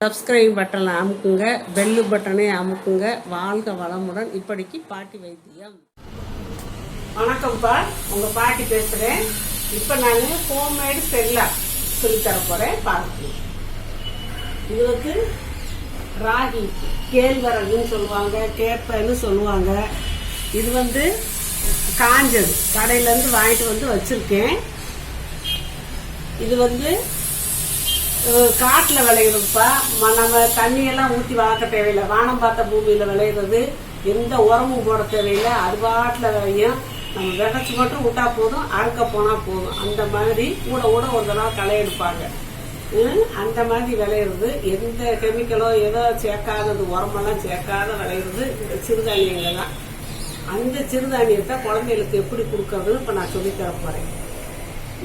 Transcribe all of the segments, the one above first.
Subscribe பட்டனை அமுக்குங்க, bell பட்டனை அமுக்குங்க. வாழ்க வளமுடன். இப்படிக்கு பாட்டி வைத்தியம். வணக்கம்ப்பா, உங்கள் பாட்டி பேசுகிறேன். இப்போ நான் ஹோம்மேடு செல்லா சொல்லித்தர போகிறேன். பாருங்க, இது வந்து ராகி கேழ்வரகுன்னு சொல்லுவாங்க, கேப்பன்னு சொல்லுவாங்க. இது வந்து காஞ்சது, கடையிலேருந்து வாங்கிட்டு வந்து வச்சுருக்கேன். இது வந்து காட்டில் விளையிறதுப்பா. நம்ம தண்ணியெல்லாம் ஊற்றி வளர்க்க தேவையில்லை. வானம் பார்த்த பூமியில் விளையிறது, எந்த உரமும் போட தேவையில்லை. அது பாட்டில் விளையும். நம்ம விதைச்சி மட்டும் விட்டா போதும், அறுக்க போனால் போதும். அந்த மாதிரி கூட ஒரு தடவை களை எடுப்பாங்க. அந்த மாதிரி விளையிறது, எந்த கெமிக்கலோ ஏதோ சேர்க்காதது, உரமெல்லாம் சேர்க்காத விளையிறது இந்த சிறுதானியங்கள் தான். அந்த சிறுதானியத்தை குழந்தைகளுக்கு எப்படி கொடுக்கறதுன்னு இப்போ நான் சொல்லித்தர போகிறேன்.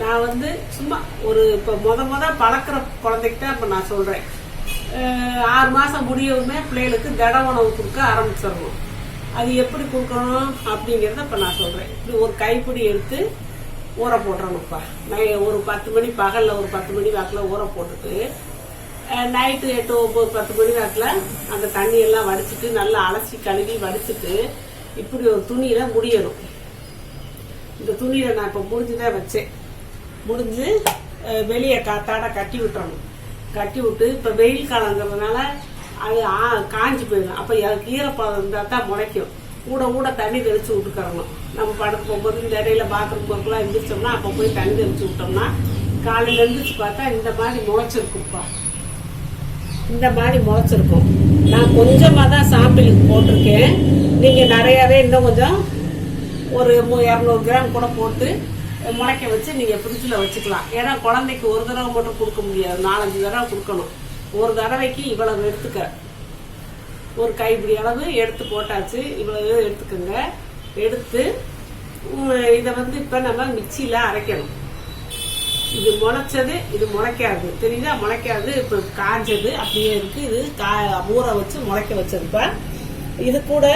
நான் வந்து சும்மா ஒரு இப்போ முத பழக்கிற குழந்தைகிட்ட இப்போ நான் சொல்கிறேன். 6 மாதம் முடியவுமே பிள்ளைகளுக்கு திட உணவு கொடுக்க ஆரம்பிச்சிடணும். அது எப்படி கொடுக்கணும் அப்படிங்கிறத இப்போ நான் சொல்கிறேன். இப்படி ஒரு கைப்பிடி எடுத்து ஊற போட்டுறணும்ப்பா. நான் ஒரு 10 மணி பகலில் ஒரு 10 மணி வாக்கில் ஊற போட்டுட்டு நைட்டு 8, 9, 10 மணி வாக்கில் அந்த தண்ணியெல்லாம் வடிச்சிட்டு நல்லா அலசி கழுவி வடிச்சிட்டு இப்படி ஒரு துணியில் முடியணும். இந்த துணியில் நான் இப்போ முடிஞ்சுதான் வச்சேன். முடிஞ்சு வெளியே காத்தாட கட்டி விட்டுறணும். கட்டி விட்டு இப்போ வெயில் காலங்கிறதுனால அது காஞ்சி போயிடும். அப்போ ஈரப்பதம் இருந்தால் தான் முளைக்கும். கூட தண்ணி தெளித்து விட்டுக்கிறணும். நம்ம படுத்து போகும்போது இந்த இடையில பாத்ரூம் போக்குலாம் எழுந்திரிச்சோம்னா அப்போ போய் தண்ணி தெளித்து விட்டோம்னா காலையில் எழுந்திரிச்சு பார்த்தா இந்த மாதிரி முளைச்சிருக்கும்ப்பா. இந்த மாதிரி முளைச்சிருக்கும். நான் கொஞ்சமாக தான் சாம்பிளுக்கு போட்டிருக்கேன். நீங்கள் நிறையாவே இன்னும் கொஞ்சம் ஒரு 200 கிராம் கூட போட்டு முளைக்க வச்சு நீங்கள் ஃப்ரிட்ஜில் வச்சுக்கலாம். ஏன்னா குழந்தைக்கு ஒரு தடவை மட்டும் கொடுக்க முடியாது, 4-5 தடவை கொடுக்கணும். ஒரு தடவைக்கு இவ்வளவு எடுத்துக்க, ஒரு கைப்பிடி அளவு எடுத்து போட்டாச்சு. இவ்வளவு எடுத்துக்கோங்க. எடுத்து இதை வந்து இப்போ நம்ம மிக்சியில் அரைக்கணும். இது முளைச்சது, இது முளைக்காது, தெரியுதா? முளைக்காது. இப்போ காஞ்சது அப்படியே இருக்குது. இது ஊற வச்சு முளைக்க வச்சதுப்பா. இது கூட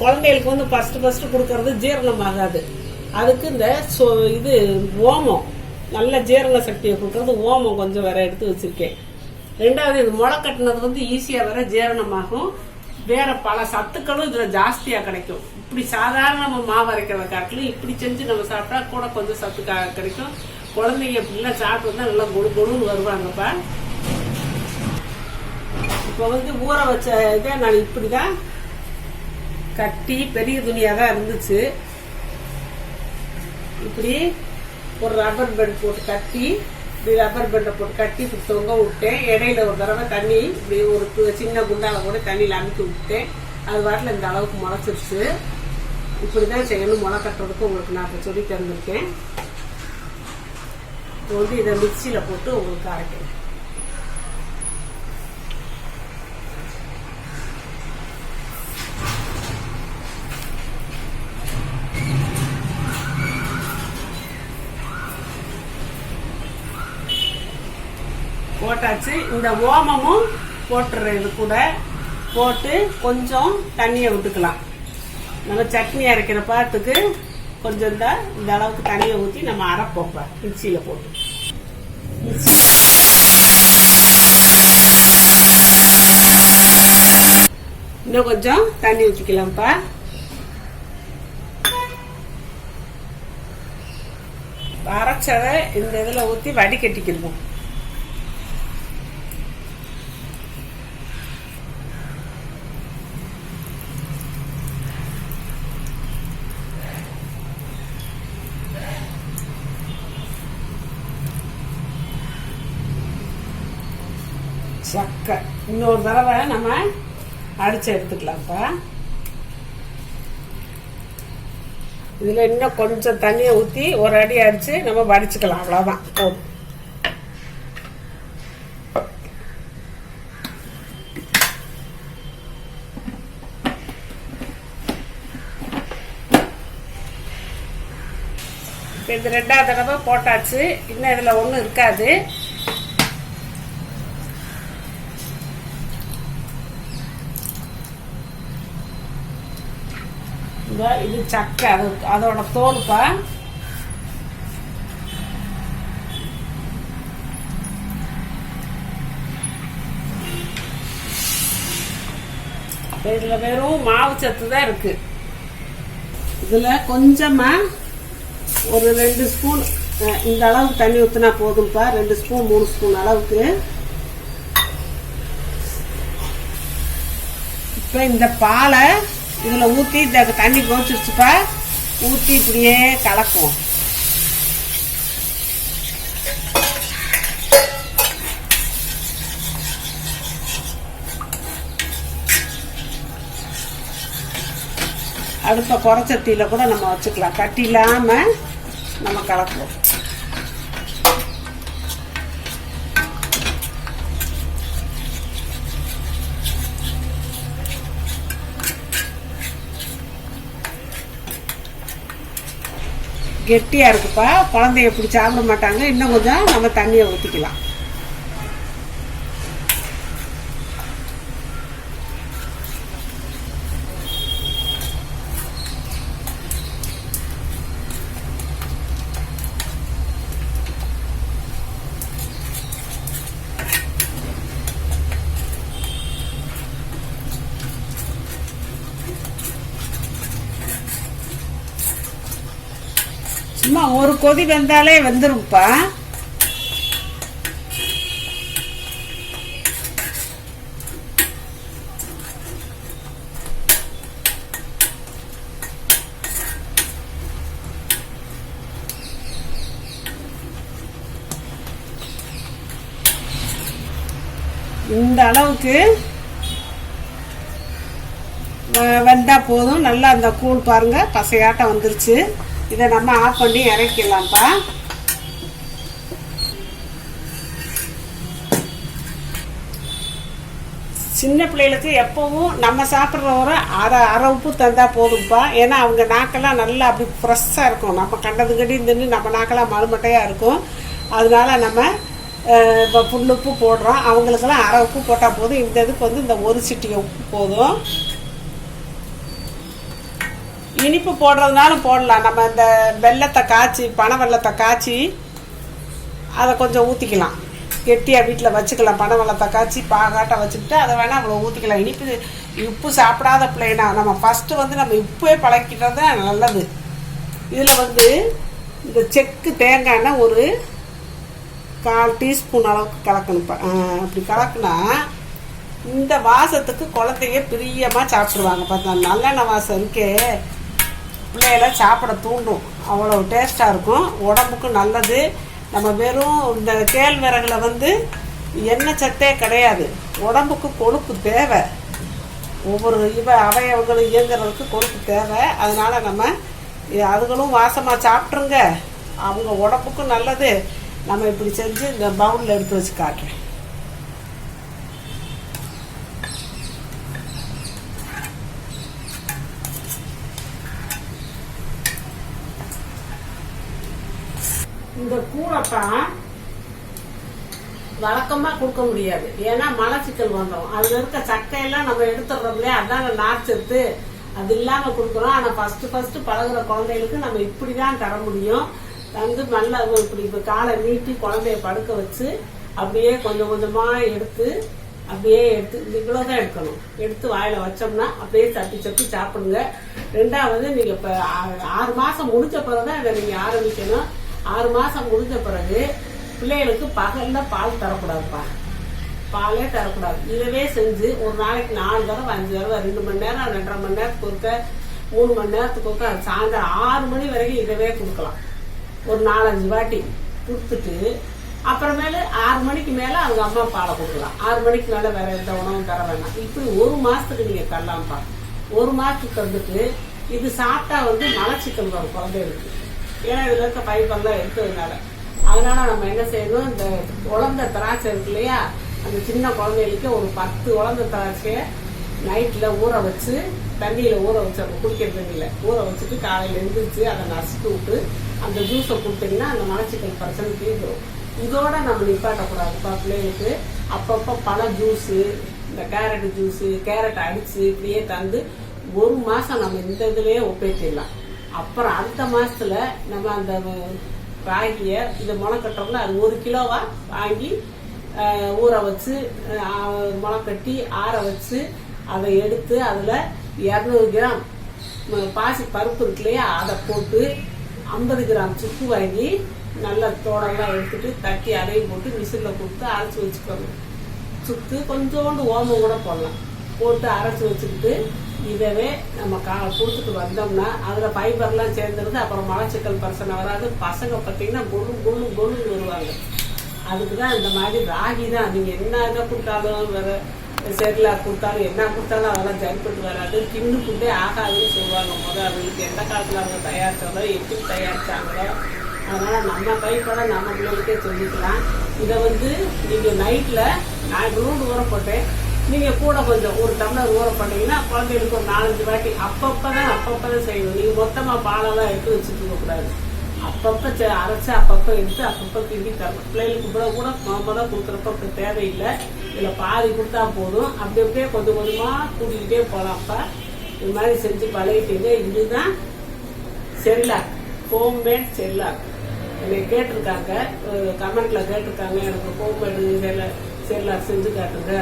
குழந்தைகளுக்கு வந்து ஃபர்ஸ்ட் கொடுக்கறது ஜீரணம் ஆகாது. அதுக்கு இந்த இது ஓமம், நல்ல ஜீரண சக்தியை கொடுக்கறது ஓமம் கொஞ்சம் வேற எடுத்து வச்சிருக்கேன். 2வது, இது முளை கட்டினது வந்து ஈஸியாக வேற ஜீரணமாகும். வேற பல சத்துக்களும் இதில் ஜாஸ்தியாக கிடைக்கும். இப்படி சாதாரண நம்ம மாவு அரைக்கிறத காட்டிலும் இப்படி செஞ்சு நம்ம சாப்பிட்டா கூட கொஞ்சம் சத்து கிடைக்கும். குழந்தைங்க இப்படிலாம் சாப்பிட்டு தான் நல்லா கொடுன்னு வருவாங்கப்பா. இப்போ வந்து ஊற வச்ச இதை நான் இப்படிதான் கட்டி, பெரிய துணியாக தான் இருந்துச்சு. இப்படி ஒரு ரப்பர் பேண்ட் போட்டு கட்டி, இப்படி ரப்பர் பேண்டை போட்டு கட்டி இப்படி தொங்க விட்டேன். இடையில ஒரு தடவை தண்ணி இப்படி ஒரு சின்ன குண்டால கூட தண்ணியில் அமுக்கி விட்டேன். அது வாட்டில் இந்த அளவுக்கு முளைச்சிருச்சு. இப்படிதான் செய்யணும். முளை கட்டுறதுக்கு உங்களுக்கு நான் இப்போ சொல்லி தந்திருக்கேன். இப்போ வந்து இதை மிக்சியில் போட்டு உங்களுக்கு அரைக்கிறேன். போட்டாச்சு. இந்த ஓமமும் போட்டுறேன். இது கூட போட்டு கொஞ்சம் தண்ணியை விட்டுக்கலாம். நம்ம சட்னி அரைக்கிற பாட்டுக்கு கொஞ்சம் இந்த அளவுக்கு தண்ணியை ஊற்றி நம்ம அரைப்போம்ப்பா மிக்சியில் போட்டு. இன்னும் கொஞ்சம் தண்ணி ஊற்றிக்கலாம்ப்பா. அரைச்சதை இந்த இதில் ஊற்றி வடிகட்டிக்கிடுவோம். சக்கை இன்னொரு தடவை நம்ம அடிச்சு எடுத்துக்கலாம்ப்பா. இதுல இன்னும் கொஞ்சம் தண்ணியை ஊற்றி ஒரு அடி அடிச்சு நம்ம வடிச்சுக்கலாம். அவ்வளவுதான், போதும். இது 2வது தடவை போட்டாச்சு. இன்னும் இதுல ஒன்றும் இருக்காது. இது சக்கை, அதோட தோல்ப்பா. இதுல வெறும் மாவு சத்து தான் இருக்கு. இதுல கொஞ்சமா ஒரு 2 ஸ்பூன் இந்த அளவுக்கு தண்ணி ஊற்றினா போதும்ப்பா. 2 ஸ்பூன் 3 ஸ்பூன் அளவுக்கு. இப்போ இந்த பாலை இதில் ஊற்றி இந்த தண்ணி கொதிச்சிருச்சுப்பா. ஊற்றி இப்படியே கலக்கும். அடுப்பை குறைச்சட்டியில் கூட நம்ம வச்சுக்கலாம். கட்டி இல்லாமல் நம்ம கலக்குவோம். கெட்டியாக இருக்குப்பா. குழந்தைய எப்படி சாப்பிட மாட்டாங்க. இன்னும் கொஞ்சம் நம்ம தண்ணியை ஊற்றிக்கலாம். சும்மா ஒரு கொதி வெந்தாலே வெந்துரும்ப்பா. இந்த அளவுக்கு வெந்தா போதும். நல்லா அந்த கூழ் பாருங்க பசையாட்டம் வந்துருச்சு. இதை நம்ம ஆஃப் பண்ணி இறக்கிடலாம்ப்பா. சின்ன பிள்ளைகளுக்கு எப்பவும் நம்ம சாப்பிட்ற ஒரு அரை உப்பு தந்தா போதும்ப்பா. ஏன்னா அவங்க நாக்கெல்லாம் நல்லா அப்படி ஃப்ரெஷ்ஷாக இருக்கும். நம்ம கண்டது கட்டி தின்னு நம்ம நாக்கெல்லாம் மறுமட்டையாக இருக்கும். அதனால நம்ம இப்போ புல் உப்பு போடுறோம். அவங்களுக்கெல்லாம் அரை உப்பு போட்டால் போதும். இந்த இதுக்கு வந்து இந்த ஒரு சிட்டிகை உப்பு போதும். இனிப்பு போடுறதுனாலும் போடலாம். நம்ம இந்த வெல்லத்தை காய்ச்சி பனை வெல்லத்தை காய்ச்சி அதை கொஞ்சம் ஊற்றிக்கலாம். கெட்டியாக வீட்டில் வச்சுக்கலாம். பனை வெல்லத்தை காய்ச்சி பாகாட்டை வச்சுக்கிட்டு அதை வேணால் அவ்வளோ ஊற்றிக்கலாம். உப்பு சாப்பிடாத பிள்ளைனா நம்ம ஃபஸ்ட்டு வந்து நம்ம உப்பே பழக்கிட்டது தான் நல்லது. இதில் வந்து இந்த செக்கு தேங்காய்னா ஒரு 1/4 டீஸ்பூன் அளவுக்கு கலக்கணும்ப்பா. அப்படி கலக்குனா இந்த வாசத்துக்கு குழந்தைய பிரியமாக சாப்பிடுவாங்க. பார்த்தா நல்லெண்ணெய் வாசம் இருக்கே பிள்ளையெல்லாம் சாப்பிட தூண்டும். அவ்வளோ டேஸ்ட்டாக இருக்கும். உடம்புக்கு நல்லது. நம்ம வெறும் இந்த கேழ்வரகுல வந்து எண்ணெய் சத்தே கிடையாது. உடம்புக்கு கொழுப்பு தேவை. ஒவ்வொரு அவயவங்களும் இயங்குறதுக்கு கொழுப்பு தேவை. அதனால் நம்ம அதுகளும் வாசமாக சாப்பிட்ருங்க. அவங்க உடம்புக்கும் நல்லது. நம்ம இப்படி செஞ்சு இந்த பவுலில் எடுத்து வச்சு காட்டுறேன். இந்த கூழப்பா வழக்கமாக கொடுக்க முடியாது. ஏன்னா மலச்சிக்கல் வந்துடும். அதில் இருக்க சக்கையெல்லாம் நம்ம எடுத்துடுறோம் இல்லையா, அதாங்க நார்ச்சத்து. அது இல்லாமல் கொடுக்குறோம். ஆனால் ஃபஸ்ட்டு பழகுற குழந்தைகளுக்கு நம்ம இப்படி தான் தர முடியும். வந்து நல்லா இப்படி இப்போ காலை நீட்டி குழந்தைய படுக்க வச்சு அப்படியே கொஞ்சம் கொஞ்சமாக எடுத்து இவ்வளோதான் எடுக்கணும். எடுத்து வாயில் வச்சோம்னா அப்படியே சப்பி சாப்பிடுங்க. 2வது நீங்கள் இப்போ 6 மாதம் முடிஞ்ச பிறகு தான் இதை நீங்கள் ஆரம்பிக்கணும். 6 மாதம் முடிஞ்ச பிறகு பிள்ளைகளுக்கு பகலில் பால் தரக்கூடாதுப்பா. பாலே தரக்கூடாது. இதவே செஞ்சு ஒரு நாளைக்கு 4 தடவை 5 தடவை 2 மணி நேரம் 2.5 மணி நேரத்துக்கு ஒருக்க 3 மணி நேரத்துக்கு ஒருக்க சாயந்தரம் 6 மணி வரைக்கும் இதவே கொடுக்கலாம். ஒரு 4-5 வாட்டி கொடுத்துட்டு அப்புறமேல 6 மணிக்கு மேலே அவங்க அம்மா பாலை கொடுக்கலாம். 6 மணிக்கு மேலே வேற எந்த உணவும் தர வேணாம். இப்படி 1 மாதத்துக்கு நீங்கள் தரலாம்ப்பா. 1 மாதத்துக்கு வந்துட்டு இது சாப்பிட்டா வந்து மலச்சிக்கல் வரும் குழந்தைகளுக்கு. ஏன்னா இதில் இருக்க ஃபைபர்லாம் எடுத்ததுனால. அதனால நம்ம என்ன செய்யணும், இந்த உலர்ந்த திராட்சை இருக்கு இல்லையா, அந்த சின்ன குழந்தைகளுக்கு ஒரு 10 உலர்ந்த திராட்சையை நைட்டில் ஊற வச்சு தண்ணியில் ஊற வச்சு அந்த குடிக்கிற தண்ணியில் ஊற வச்சுட்டு காலையில் எழுந்திரிச்சு அதை நசுக்கி விட்டு அந்த ஜூஸை கொடுத்தீங்கன்னா அந்த மலச்சிக்கல் பிரச்சனை தீர்ந்துடும். இதோட நம்ம நிப்பாட்டக்கூடாதுப்பா. பிள்ளைகளுக்கு அப்பப்போ பழ ஜூஸு, இந்த கேரட் ஜூஸு, கேரட் அடிச்சு இப்படியே தந்து 1 மாதம் நம்ம இந்த இதுலேயே ஒப்பேற்றிடலாம். அப்புறம் அடுத்த மாதத்துல நம்ம அந்த ராகியை இதை முளைக்கட்டோம்னா அது 1 கிலோவா வாங்கி ஊற வச்சு முளைக்கட்டி ஆற வச்சு அதை எடுத்து அதில் 200 கிராம் பாசி பருப்பு இருக்கு இல்லையா, அதை போட்டு 50 கிராம் சுக்கு வாங்கி நல்லா தோடெல்லாம் எடுத்துட்டு தட்டி அதையும் போட்டு விசிலில் கொடுத்து அரைச்சி வச்சுக்கோங்க. சுக்கு கொஞ்சோண்டு ஓமம் கூட போடலாம், போட்டு அரைச்சி வச்சுக்கிட்டு இதவே நம்ம கொடுத்துட்டு வந்தோம்னா அதில் ஃபைபர்லாம் சேர்ந்துருது. அப்புறம் மலச்சிக்கல் பிரச்சனை வராது. பசங்க பார்த்தீங்கன்னா கொழுன்னு வருவாங்க. அதுக்கு தான் இந்த மாதிரி ராகி தான். நீங்கள் என்ன இதை கொடுத்தாலும் வேறு செரிலாக் கொடுத்தாலும் என்ன கொடுத்தாலும் அதெல்லாம் சரிப்பட்டு வராது. கிண்ணு ஃபுட்டே ஆகாதுன்னு சொல்லுவாங்க. அதுக்கு எந்த காலத்தில் அவங்க தயாரித்தாங்களோ எப்படி தயாரித்தாங்களோ. அதனால் நம்ம கைப்பட நம்ம பிள்ளைகளுக்கே சொல்லிக்கலாம். இதை நீங்கள் நைட்டில் நான் இவ்வளோண்டு ஊற போட்டேன், நீங்கள் கூட கொஞ்சம் ஒரு டம்ளர் ஊற பண்ணீங்கன்னா குழந்தைகளுக்கு ஒரு 4-5 வாட்டி அப்பப்போ தான் செய்யணும். நீங்கள் மொத்தமாக பாலெல்லாம் எடுத்து வச்சுட்டு இருக்கக்கூடாது. அப்பப்போ அரைச்சி அப்பப்போ எடுத்து அப்பப்போ கிண்டி தரணும். பிள்ளைகளுக்கு கூட தான் கொடுக்குறப்ப இப்போ தேவையில்லை. இதில் பாதி கொடுத்தா போதும். அப்படி அப்படியே கொஞ்சம் கொஞ்சமாக கூட்டிகிட்டே போகலாம்ப்பா. இது மாதிரி செஞ்சு பழகிட்டீங்க. இதுதான் செரிலாக், ஹோம்மேட் செரிலாக். என்னை கேட்டிருக்காங்க, கமெண்ட்ல கேட்டிருக்காங்க, எனக்கு ஹோம்மேடு செரிலாக் செஞ்சு காட்டுங்க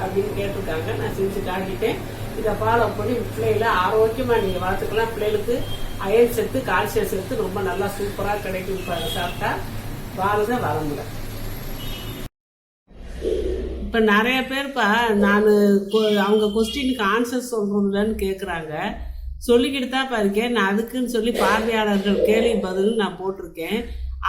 அப்படின்னு கேட்டிருக்காங்க. நான் செஞ்சு காட்டிட்டேன். இதை ஃபாலோ பண்ணி பிள்ளைகளை ஆரோக்கியமாக நீங்கள் வளர்த்துக்கலாம். பிள்ளைகளுக்கு அயன் சத்து, கால்சியம் சத்து ரொம்ப நல்லா சூப்பராக கிடைக்கும். சாப்பிட்டா வாழ்க வளமுல. இப்போ நிறைய பேர்ப்பா நான் அவங்க கொஸ்டினுக்கு ஆன்சர் சொல்கிறதுலன்னு கேட்குறாங்க. சொல்லிக்கிட்டு தான் இருக்கேன். நான் அதுக்குன்னு சொல்லி பார்வையாளர்கள் கேள்வி பதில் நான் போட்டிருக்கேன்.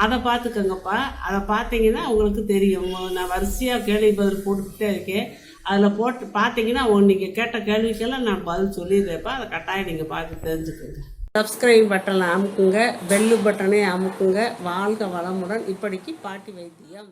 அதை பார்த்துக்கோங்கப்பா. அதை பார்த்தீங்கன்னா உங்களுக்கு தெரியும். நான் வரிசையாக கேள்வி பதில் போட்டுக்கிட்டே இருக்கேன். அதில் போட்டு பார்த்தீங்கன்னா நீங்கள் கேட்ட கேள்விக்கெல்லாம் நான் பதில் சொல்லிடுறேன்ப்பா. அதை கட்டாயம் நீங்கள் பார்த்து தெரிஞ்சுக்கோங்க. சப்ஸ்கிரைப் பட்டனை அமுக்குங்க, பெல்லு பட்டனை அமுக்குங்க. வாழ்க வளமுடன். இப்படிக்கு பாட்டி வைத்தியம்.